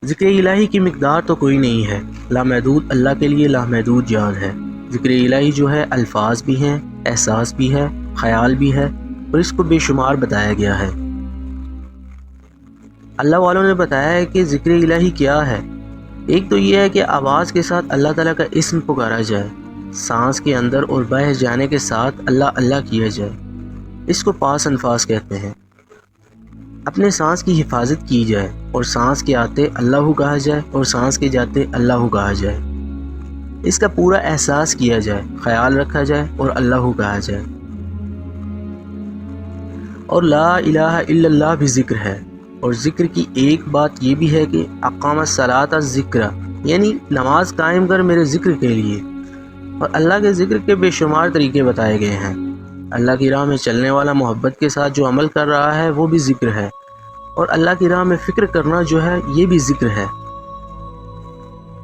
ذکر الہی کی مقدار تو کوئی نہیں ہے، لامحدود اللہ کے لیے لامحدود جان ہے۔ ذکر الہی جو ہے الفاظ بھی ہیں، احساس بھی ہے، خیال بھی ہے، اور اس کو بے شمار بتایا گیا ہے۔ اللہ والوں نے بتایا ہے کہ ذکر الہی کیا ہے۔ ایک تو یہ ہے کہ آواز کے ساتھ اللہ تعالیٰ کا اسم پکارا جائے، سانس کے اندر اور باہر جانے کے ساتھ اللہ اللہ کیا جائے، اس کو پاس انفاس کہتے ہیں۔ اپنے سانس کی حفاظت کی جائے اور سانس کے آتے اللہ کہا جائے اور سانس کے جاتے اللہ کہا جائے، اس کا پورا احساس کیا جائے، خیال رکھا جائے اور اللہ کہا جائے۔ اور لا الہ الا اللہ بھی ذکر ہے، اور ذکر کی ایک بات یہ بھی ہے کہ اقام الصلاۃ ذکر، یعنی نماز قائم کر میرے ذکر کے لیے۔ اور اللہ کے ذکر کے بے شمار طریقے بتائے گئے ہیں۔ اللہ کی راہ میں چلنے والا محبت کے ساتھ جو عمل کر رہا ہے وہ بھی ذکر ہے، اور اللہ کی راہ میں فکر کرنا جو ہے یہ بھی ذکر ہے۔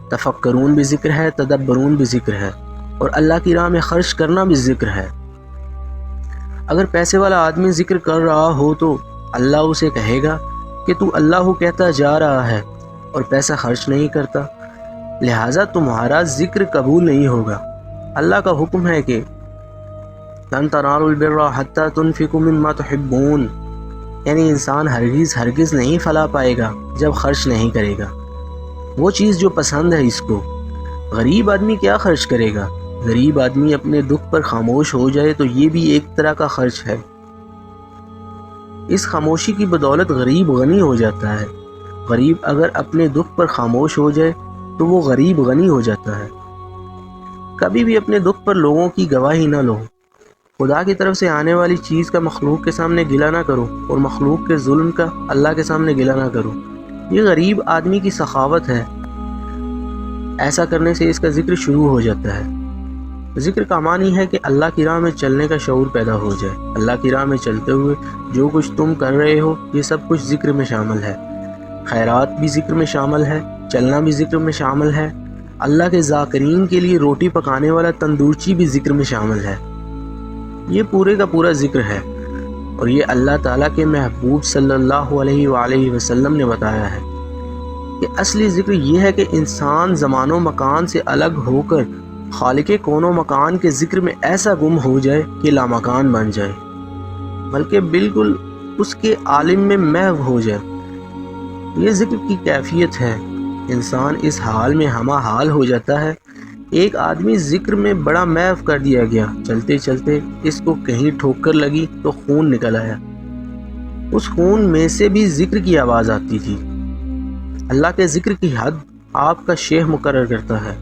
تفکرون بھی ذکر ہے، تدبرون بھی ذکر ہے، اور اللہ کی راہ میں خرچ کرنا بھی ذکر ہے۔ اگر پیسے والا آدمی ذکر کر رہا ہو تو اللہ اسے کہے گا کہ تو اللہ کہتا جا رہا ہے اور پیسہ خرچ نہیں کرتا، لہٰذا تمہارا ذکر قبول نہیں ہوگا۔ اللہ کا حکم ہے کہ لن تنالوا البر حتی تنفقوا مما تحبون، یعنی انسان ہرگز نہیں فلاح پائے گا جب خرچ نہیں کرے گا وہ چیز جو پسند ہے اس کو۔ غریب آدمی کیا خرچ کرے گا؟ غریب آدمی اپنے دکھ پر خاموش ہو جائے تو یہ بھی ایک طرح کا خرچ ہے۔ اس خاموشی کی بدولت غریب غنی ہو جاتا ہے۔ غریب اگر اپنے دکھ پر خاموش ہو جائے تو وہ غریب غنی ہو جاتا ہے۔ کبھی بھی اپنے دکھ پر لوگوں کی گواہی نہ لو۔ خدا کی طرف سے آنے والی چیز کا مخلوق کے سامنے گلہ نہ کرو، اور مخلوق کے ظلم کا اللہ کے سامنے گلہ نہ کرو۔ یہ غریب آدمی کی سخاوت ہے۔ ایسا کرنے سے اس کا ذکر شروع ہو جاتا ہے۔ ذکر کا معنی ہے کہ اللہ کی راہ میں چلنے کا شعور پیدا ہو جائے۔ اللہ کی راہ میں چلتے ہوئے جو کچھ تم کر رہے ہو یہ سب کچھ ذکر میں شامل ہے۔ خیرات بھی ذکر میں شامل ہے، چلنا بھی ذکر میں شامل ہے۔ اللہ کے ذاکرین کے لیے روٹی پکانے والا تندورچی بھی ذکر میں شامل ہے۔ یہ پورے کا پورا ذکر ہے، اور یہ اللہ تعالیٰ کے محبوب صلی اللہ علیہ وآلہ وسلم نے بتایا ہے کہ اصلی ذکر یہ ہے کہ انسان زمان و مکان سے الگ ہو کر خالق کون و مکان کے ذکر میں ایسا گم ہو جائے کہ لامکان بن جائے، بلکہ بالکل اس کے عالم میں محو ہو جائے۔ یہ ذکر کی کیفیت ہے۔ انسان اس حال میں ہمہ حال ہو جاتا ہے۔ ایک آدمی ذکر میں بڑا محو کر دیا گیا، چلتے چلتے اس کو کہیں ٹھوکر لگی تو خون نکل آیا، اس خون میں سے بھی ذکر کی آواز آتی تھی۔ اللہ کے ذکر کی حد آپ کا شیخ مقرر کرتا ہے۔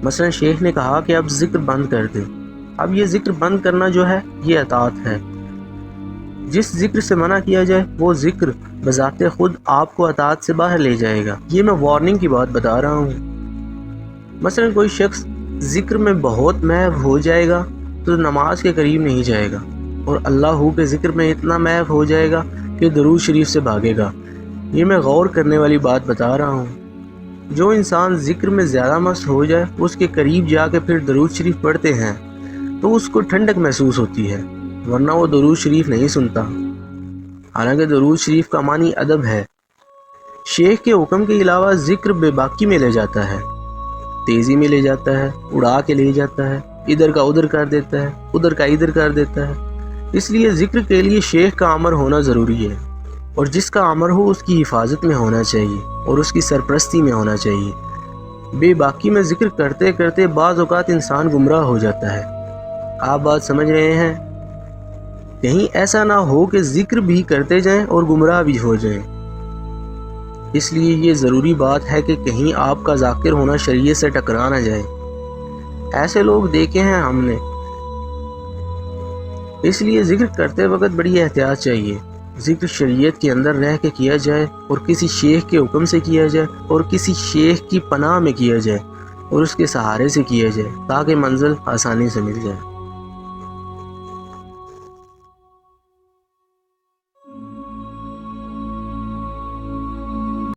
مثلا شیخ نے کہا کہ اب ذکر بند کر دیں۔ اب یہ ذکر بند کرنا جو ہے یہ اطاعت ہے۔ جس ذکر سے منع کیا جائے وہ ذکر بذات خود آپ کو اطاعت سے باہر لے جائے گا۔ یہ میں وارننگ کی بات بتا رہا ہوں۔ مثلا کوئی شخص ذکر میں بہت محو ہو جائے گا تو نماز کے قریب نہیں جائے گا، اور اللہ کے ذکر میں اتنا محو ہو جائے گا کہ درود شریف سے بھاگے گا۔ یہ میں غور کرنے والی بات بتا رہا ہوں۔ جو انسان ذکر میں زیادہ مست ہو جائے اس کے قریب جا کے پھر درود شریف پڑھتے ہیں تو اس کو ٹھنڈک محسوس ہوتی ہے، ورنہ وہ درود شریف نہیں سنتا۔ حالانکہ درود شریف کا معنی ادب ہے۔ شیخ کے حکم کے علاوہ ذکر بے باکی میں لے جاتا ہے، تیزی میں لے جاتا ہے، اڑا کے لے جاتا ہے، ادھر کا ادھر کر دیتا ہے، ادھر کا ادھر کر دیتا ہے۔ اس لیے ذکر کے لیے شیخ کا امر ہونا ضروری ہے، اور جس کا امر ہو اس کی حفاظت میں ہونا چاہیے اور اس کی سرپرستی میں ہونا چاہیے۔ بے باکی میں ذکر کرتے کرتے بعض اوقات انسان گمراہ ہو جاتا ہے۔ آپ بات سمجھ رہے ہیں؟ کہیں ایسا نہ ہو کہ ذکر بھی کرتے جائیں اور گمراہ بھی ہو جائیں۔ اس لیے یہ ضروری بات ہے کہ کہیں آپ کا ذاکر ہونا شریعت سے ٹکرا نہ جائے۔ ایسے لوگ دیکھے ہیں ہم نے۔ اس لیے ذکر کرتے وقت بڑی احتیاط چاہیے۔ ذکر شریعت کے اندر رہ کے کیا جائے، اور کسی شیخ کے حکم سے کیا جائے، اور کسی شیخ کی پناہ میں کیا جائے، اور اس کے سہارے سے کیا جائے، تاکہ منزل آسانی سے مل جائے۔